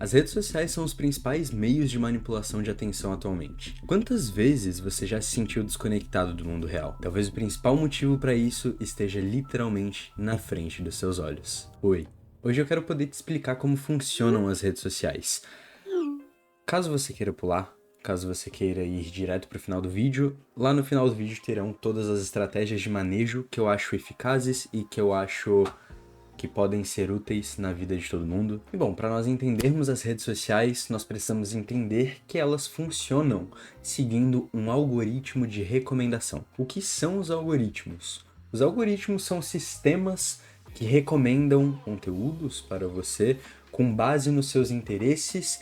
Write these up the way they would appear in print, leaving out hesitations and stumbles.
As redes sociais são os principais meios de manipulação de atenção atualmente. Quantas vezes você já se sentiu desconectado do mundo real? Talvez o principal motivo para isso esteja literalmente na frente dos seus olhos. Oi, hoje eu quero poder te explicar como funcionam as redes sociais. Caso você queira pular, caso você queira ir direto para o final do vídeo, lá no final do vídeo terão todas as estratégias de manejo que eu acho eficazes e que eu acho que podem ser úteis na vida de todo mundo. E bom, para nós entendermos as redes sociais, nós precisamos entender que elas funcionam seguindo um algoritmo de recomendação. O que são os algoritmos? Os algoritmos são sistemas que recomendam conteúdos para você com base nos seus interesses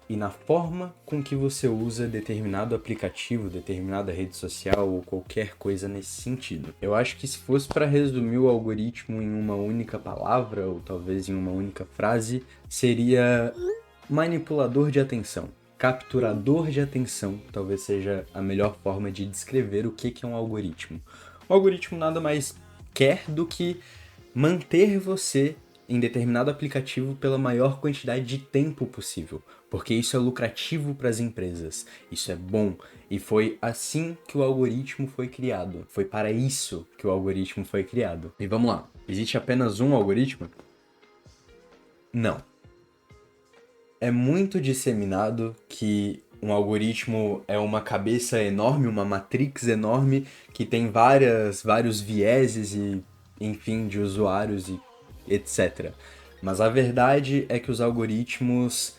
e na forma com que você usa determinado aplicativo, determinada rede social ou qualquer coisa nesse sentido. Eu acho que se fosse para resumir o algoritmo em uma única palavra, ou talvez em uma única frase, seria manipulador de atenção. Capturador de atenção talvez seja a melhor forma de descrever o que é um algoritmo. O algoritmo nada mais quer do que manter você em determinado aplicativo pela maior quantidade de tempo possível, porque isso é lucrativo para as empresas, isso é bom, e foi assim que o algoritmo foi criado, foi para isso que o algoritmo foi criado. E vamos lá, existe apenas um algoritmo? Não. É muito disseminado que um algoritmo é uma cabeça enorme, uma matrix enorme, que tem vários vieses e, enfim, de usuários e etc. Mas a verdade é que os algoritmos,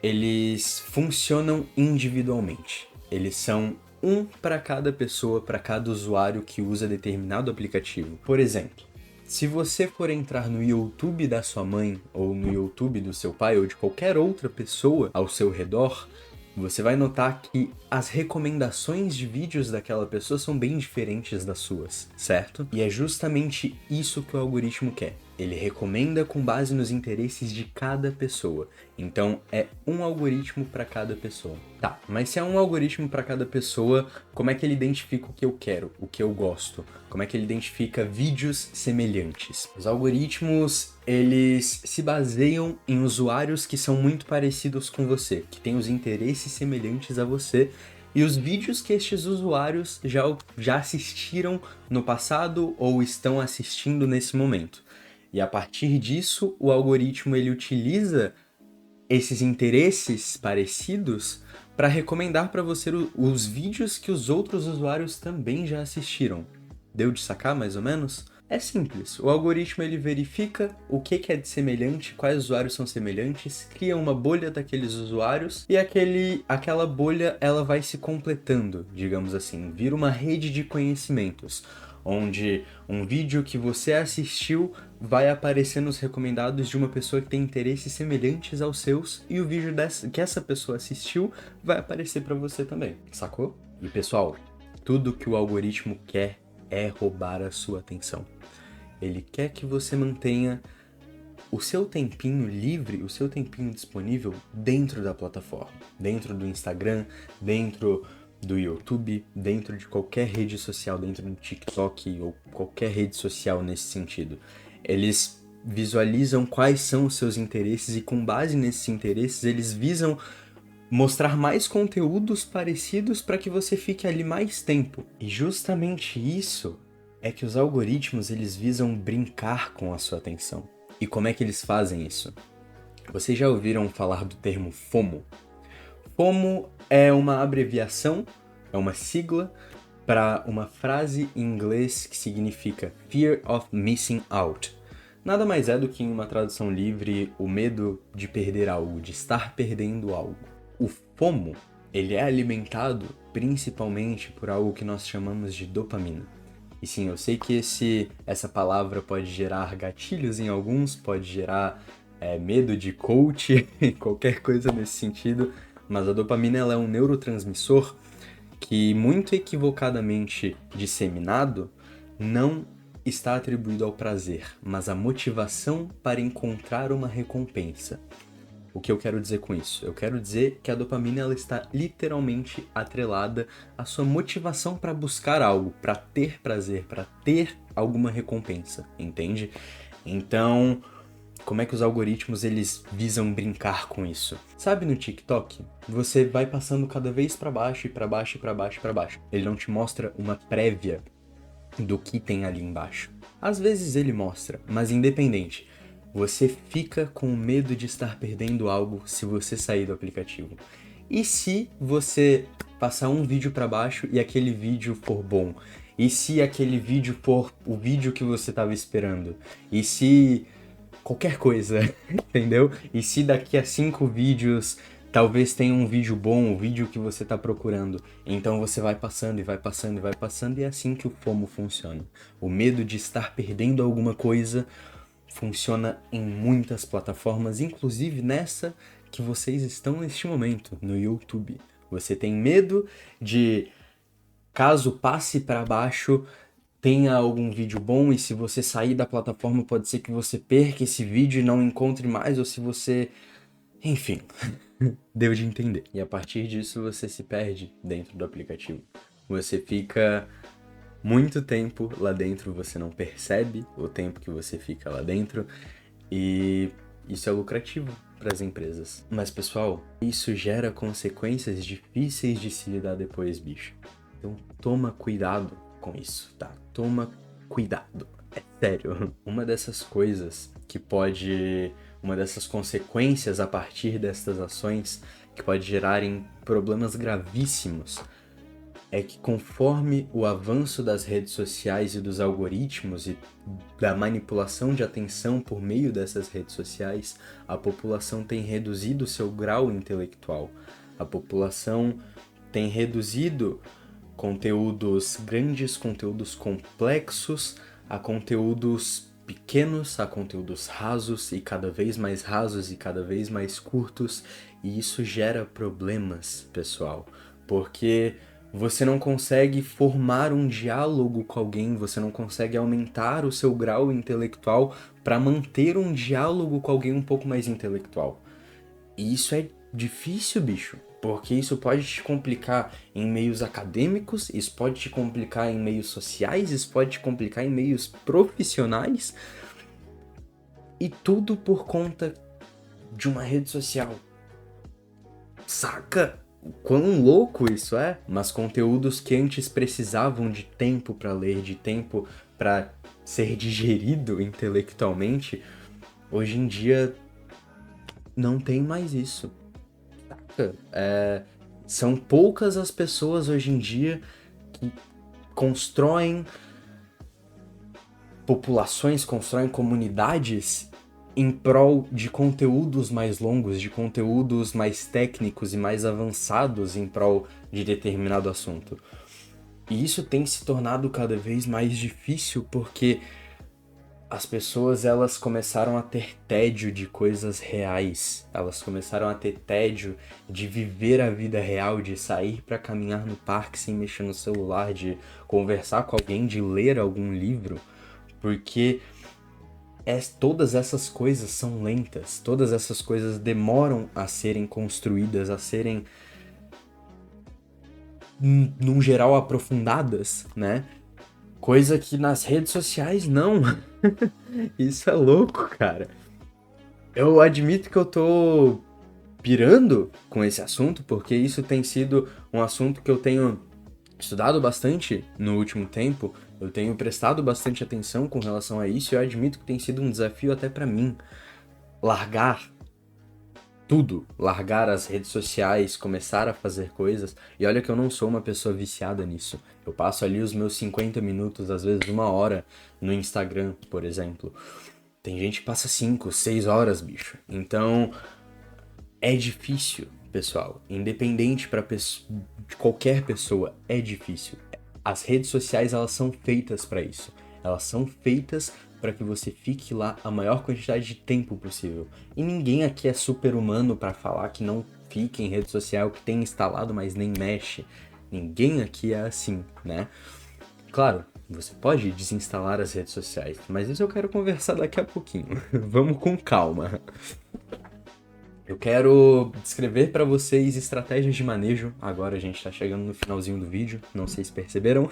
eles funcionam individualmente. Eles são um para cada pessoa, para cada usuário que usa determinado aplicativo. Por exemplo, se você for entrar no YouTube da sua mãe, ou no YouTube do seu pai, ou de qualquer outra pessoa ao seu redor, você vai notar que as recomendações de vídeos daquela pessoa são bem diferentes das suas, certo? E é justamente isso que o algoritmo quer. Ele recomenda com base nos interesses de cada pessoa. Então é um algoritmo para cada pessoa. Tá, mas se é um algoritmo para cada pessoa, como é que ele identifica o que eu quero, o que eu gosto? Como é que ele identifica vídeos semelhantes? Os algoritmos, eles se baseiam em usuários que são muito parecidos com você, que têm os interesses semelhantes a você, e os vídeos que estes usuários já assistiram no passado ou estão assistindo nesse momento. E a partir disso, o algoritmo ele utiliza esses interesses parecidos para recomendar para você os vídeos que os outros usuários também já assistiram. Deu de sacar mais ou menos? É simples, o algoritmo ele verifica o que é de semelhante, quais usuários são semelhantes, cria uma bolha daqueles usuários e aquela bolha ela vai se completando, digamos assim, vira uma rede de conhecimentos, onde um vídeo que você assistiu vai aparecer nos recomendados de uma pessoa que tem interesses semelhantes aos seus e o vídeo que essa pessoa assistiu vai aparecer para você também, sacou? E pessoal, tudo que o algoritmo quer é roubar a sua atenção. Ele quer que você mantenha o seu tempinho livre, o seu tempinho disponível dentro da plataforma, dentro do Instagram, dentro do YouTube, dentro de qualquer rede social, dentro do TikTok ou qualquer rede social nesse sentido. Eles visualizam quais são os seus interesses e com base nesses interesses eles visam mostrar mais conteúdos parecidos para que você fique ali mais tempo. E justamente isso é que os algoritmos eles visam brincar com a sua atenção. E como é que eles fazem isso? Vocês já ouviram falar do termo FOMO? FOMO é uma abreviação, é uma sigla para uma frase em inglês que significa Fear of Missing Out. Nada mais é do que, em uma tradução livre, o medo de perder algo, de estar perdendo algo. O FOMO, ele é alimentado principalmente por algo que nós chamamos de dopamina. E sim, eu sei que essa palavra pode gerar gatilhos em alguns, pode gerar medo de coach, qualquer coisa nesse sentido, mas a dopamina ela é um neurotransmissor que, muito equivocadamente disseminado, não está atribuído ao prazer, mas à motivação para encontrar uma recompensa. O que eu quero dizer com isso? Eu quero dizer que a dopamina ela está literalmente atrelada à sua motivação para buscar algo, para ter prazer, para ter alguma recompensa, entende? Então, como é que os algoritmos eles visam brincar com isso. Sabe no TikTok? Você vai passando cada vez para baixo e para baixo e para baixo e para baixo. Ele não te mostra uma prévia do que tem ali embaixo. Às vezes ele mostra, mas independente. Você fica com medo de estar perdendo algo se você sair do aplicativo. E se você passar um vídeo para baixo e aquele vídeo for bom? E se aquele vídeo for o vídeo que você estava esperando? E se qualquer coisa, entendeu? E se daqui a 5 vídeos talvez tenha um vídeo bom, o vídeo que você está procurando? Então você vai passando e vai passando e vai passando, e é assim que o FOMO funciona. O medo de estar perdendo alguma coisa funciona em muitas plataformas, inclusive nessa que vocês estão neste momento, no YouTube. Você tem medo de, caso passe para baixo, tenha algum vídeo bom, e se você sair da plataforma pode ser que você perca esse vídeo e não encontre mais, ou se você... Enfim, deu de entender. E a partir disso você se perde dentro do aplicativo. Você fica muito tempo lá dentro, você não percebe o tempo que você fica lá dentro, e isso é lucrativo para as empresas. Mas pessoal, isso gera consequências difíceis de se lidar depois, bicho. Então toma cuidado com isso, tá? Toma cuidado, é sério. Uma dessas consequências a partir dessas ações que pode gerarem problemas gravíssimos é que conforme o avanço das redes sociais e dos algoritmos e da manipulação de atenção por meio dessas redes sociais, a população tem reduzido seu grau intelectual. A população tem reduzido conteúdos grandes, conteúdos complexos, a conteúdos pequenos, a conteúdos rasos e cada vez mais curtos, e isso gera problemas, pessoal, porque você não consegue formar um diálogo com alguém, você não consegue aumentar o seu grau intelectual para manter um diálogo com alguém um pouco mais intelectual. E isso é difícil, bicho, porque isso pode te complicar em meios acadêmicos, isso pode te complicar em meios sociais, isso pode te complicar em meios profissionais, e tudo por conta de uma rede social. Saca? Quão louco isso é? Mas conteúdos que antes precisavam de tempo para ler, de tempo para ser digerido intelectualmente, hoje em dia não tem mais isso. Saca? São poucas as pessoas hoje em dia que constroem populações, constroem comunidades em prol de conteúdos mais longos, de conteúdos mais técnicos e mais avançados em prol de determinado assunto. E isso tem se tornado cada vez mais difícil porque as pessoas elas começaram a ter tédio de coisas reais. Elas começaram a ter tédio de viver a vida real, de sair para caminhar no parque sem mexer no celular, de conversar com alguém, de ler algum livro, porque todas essas coisas são lentas, todas essas coisas demoram a serem construídas, a serem, num geral, aprofundadas, né? Coisa que nas redes sociais não. Isso é louco, cara. Eu admito que eu tô pirando com esse assunto, porque isso tem sido um assunto que eu tenho estudado bastante no último tempo, eu tenho prestado bastante atenção com relação a isso, e eu admito que tem sido um desafio até pra mim largar tudo, largar as redes sociais, começar a fazer coisas. E olha que eu não sou uma pessoa viciada nisso. Eu passo ali os meus 50 minutos, às vezes 1 hora, no Instagram, por exemplo. Tem gente que passa 5, 6 horas, bicho. Então, é difícil, pessoal. Independente de qualquer pessoa, é difícil. As redes sociais, elas são feitas para isso. Elas são feitas para que você fique lá a maior quantidade de tempo possível. E ninguém aqui é super-humano para falar que não fique em rede social, que tem instalado, mas nem mexe. Ninguém aqui é assim, né? Claro, você pode desinstalar as redes sociais, mas isso eu quero conversar daqui a pouquinho. Vamos com calma. Eu quero descrever para vocês estratégias de manejo. Agora a gente tá chegando no finalzinho do vídeo, não sei se perceberam.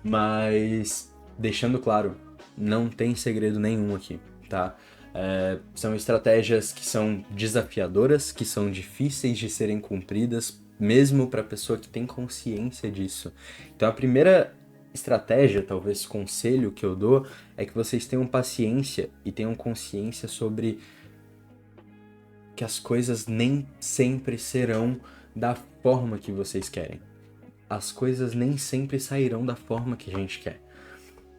Mas, deixando claro, não tem segredo nenhum aqui, tá? São estratégias que são desafiadoras, que são difíceis de serem cumpridas, mesmo para a pessoa que tem consciência disso. Então a primeira estratégia, talvez conselho que eu dou, é que vocês tenham paciência e tenham consciência sobre que as coisas nem sempre serão da forma que vocês querem. As coisas nem sempre sairão da forma que a gente quer.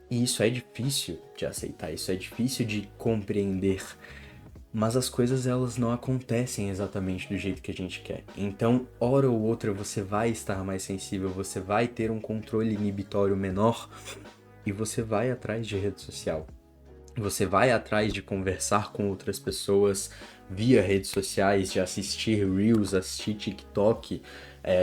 E isso é difícil de aceitar, isso é difícil de compreender. Mas as coisas, elas não acontecem exatamente do jeito que a gente quer. Então, hora ou outra, você vai estar mais sensível, você vai ter um controle inibitório menor e você vai atrás de rede social. Você vai atrás de conversar com outras pessoas via redes sociais, de assistir Reels, assistir TikTok,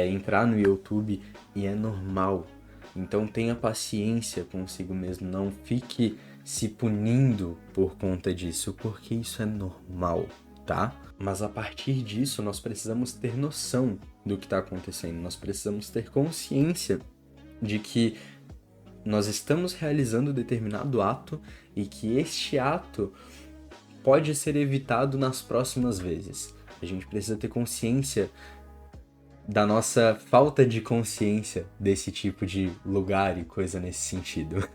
entrar no YouTube, e é normal. Então tenha paciência consigo mesmo, não fique se punindo por conta disso, porque isso é normal, tá? Mas a partir disso, nós precisamos ter noção do que está acontecendo, nós precisamos ter consciência de que nós estamos realizando determinado ato e que este ato pode ser evitado nas próximas vezes. A gente precisa ter consciência da nossa falta de consciência desse tipo de lugar e coisa nesse sentido.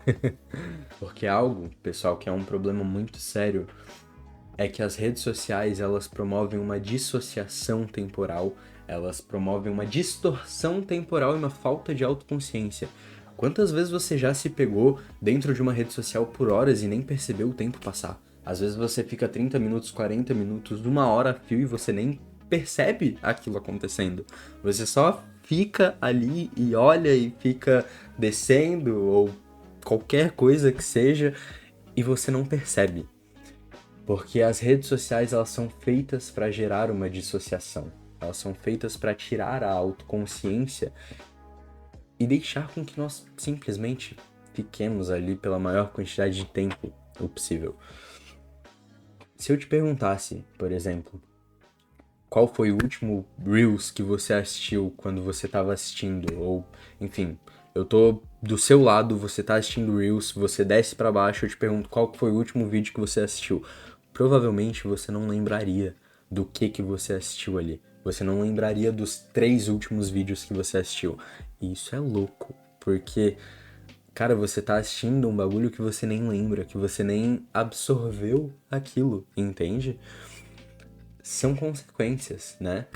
Porque algo, pessoal, que é um problema muito sério é que as redes sociais, elas promovem uma dissociação temporal, elas promovem uma distorção temporal e uma falta de autoconsciência. Quantas vezes você já se pegou dentro de uma rede social por horas e nem percebeu o tempo passar? Às vezes você fica 30 minutos, 40 minutos, 1 hora a fio e você nem percebe aquilo acontecendo. Você só fica ali e olha e fica descendo ou qualquer coisa que seja e você não percebe. Porque as redes sociais, elas são feitas para gerar uma dissociação. Elas são feitas para tirar a autoconsciência e deixar com que nós simplesmente fiquemos ali pela maior quantidade de tempo possível. Se eu te perguntasse, por exemplo, qual foi o último Reels que você assistiu quando você estava assistindo? Ou, enfim, eu tô do seu lado, você tá assistindo Reels, você desce para baixo, eu te pergunto qual foi o último vídeo que você assistiu. Provavelmente você não lembraria do que você assistiu ali. Você não lembraria dos 3 últimos vídeos que você assistiu. E isso é louco, porque, cara, você tá assistindo um bagulho que você nem lembra, que você nem absorveu aquilo, entende? São consequências, né?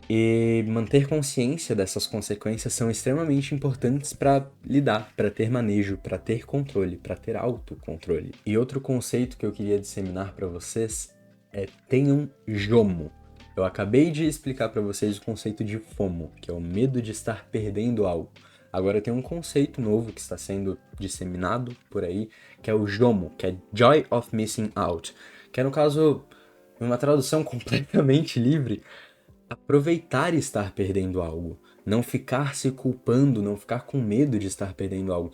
E manter consciência dessas consequências são extremamente importantes para lidar, para ter manejo, para ter controle, para ter autocontrole. E outro conceito que eu queria disseminar para vocês é tenham JOMO. Eu acabei de explicar para vocês o conceito de FOMO, que é o medo de estar perdendo algo. Agora tem um conceito novo que está sendo disseminado por aí, que é o JOMO, que é Joy of Missing Out, que é, no caso, uma tradução completamente livre, aproveitar estar perdendo algo, não ficar se culpando, não ficar com medo de estar perdendo algo.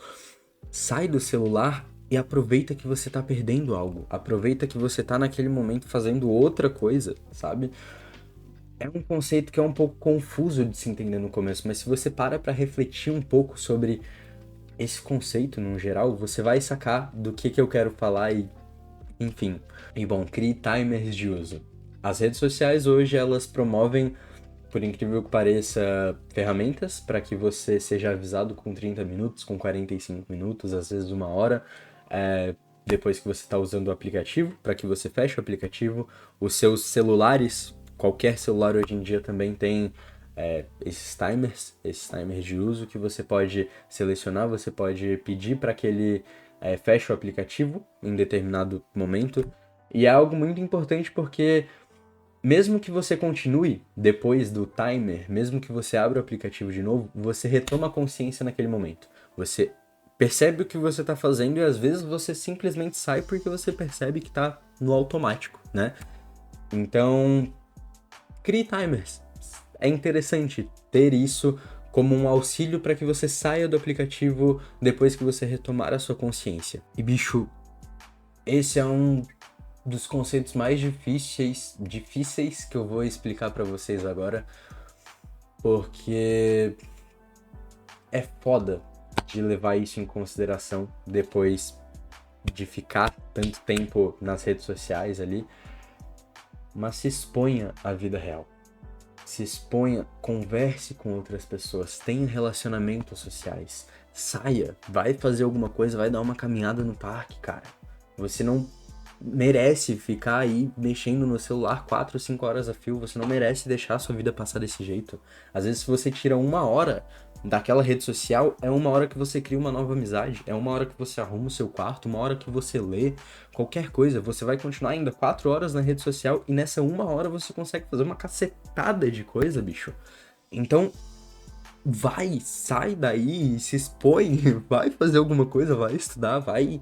Sai do celular e aproveita que você tá perdendo algo, aproveita que você tá naquele momento fazendo outra coisa, sabe? É um conceito que é um pouco confuso de se entender no começo, mas se você para refletir um pouco sobre esse conceito no geral, você vai sacar do que eu quero falar e, enfim. E bom, crie timers de uso. As redes sociais hoje, elas promovem, por incrível que pareça, ferramentas para que você seja avisado com 30 minutos, com 45 minutos, às vezes 1 hora, depois que você está usando o aplicativo, para que você feche o aplicativo. Os seus celulares, qualquer celular hoje em dia também tem esses timers de uso que você pode selecionar, você pode pedir para que ele feche o aplicativo em determinado momento. E é algo muito importante porque mesmo que você continue depois do timer, mesmo que você abra o aplicativo de novo, você retoma a consciência naquele momento. Você percebe o que você está fazendo e às vezes você simplesmente sai porque você percebe que está no automático, né? Então, crie timers. É interessante ter isso como um auxílio para que você saia do aplicativo depois que você retomar a sua consciência. E bicho, esse é um dos conceitos mais difíceis que eu vou explicar para vocês agora, porque é foda de levar isso em consideração depois de ficar tanto tempo nas redes sociais ali, mas se exponha à vida real. Se exponha, converse com outras pessoas, tenha relacionamentos sociais, saia, vai fazer alguma coisa, vai dar uma caminhada no parque, cara. Você não merece ficar aí mexendo no celular 4 ou 5 horas a fio, você não merece deixar a sua vida passar desse jeito. Às vezes, se você tira 1 hora daquela rede social, é 1 hora que você cria uma nova amizade, é 1 hora que você arruma o seu quarto, 1 hora que você lê, qualquer coisa. Você vai continuar ainda 4 horas na rede social e nessa 1 hora você consegue fazer uma cacetada de coisa, bicho. Então, vai, sai daí, se expõe, vai fazer alguma coisa, vai estudar, vai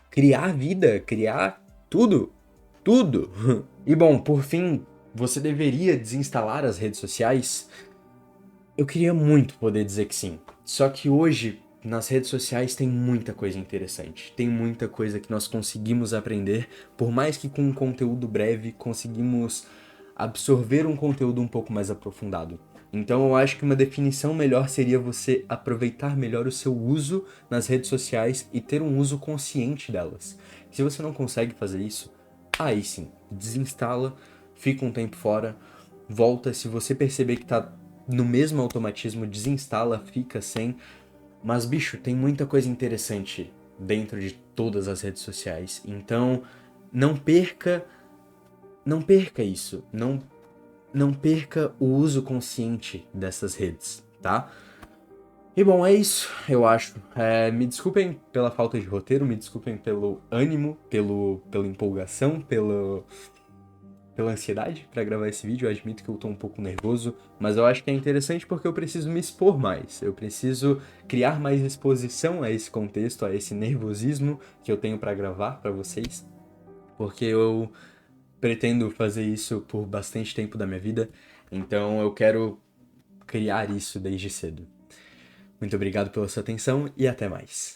criar vida, criar tudo, tudo. E bom, por fim, você deveria desinstalar as redes sociais? Eu queria muito poder dizer que sim. Só que hoje, nas redes sociais, tem muita coisa interessante. Tem muita coisa que nós conseguimos aprender, por mais que com um conteúdo breve conseguimos absorver um conteúdo um pouco mais aprofundado. Então eu acho que uma definição melhor seria você aproveitar melhor o seu uso nas redes sociais e ter um uso consciente delas. Se você não consegue fazer isso, aí sim, desinstala, fica um tempo fora, volta. Se você perceber que tá no mesmo automatismo, desinstala, fica sem. Mas, bicho, tem muita coisa interessante dentro de todas as redes sociais. Então, não perca, não perca isso. Não perca o uso consciente dessas redes, tá? E bom, é isso, eu acho. Me desculpem pela falta de roteiro, me desculpem pelo ânimo, pela empolgação, pela ansiedade pra gravar esse vídeo. Eu admito que eu tô um pouco nervoso, mas eu acho que é interessante porque eu preciso me expor mais. Eu preciso criar mais exposição a esse contexto, a esse nervosismo que eu tenho pra gravar pra vocês, porque eu pretendo fazer isso por bastante tempo da minha vida, então eu quero criar isso desde cedo. Muito obrigado pela sua atenção e até mais.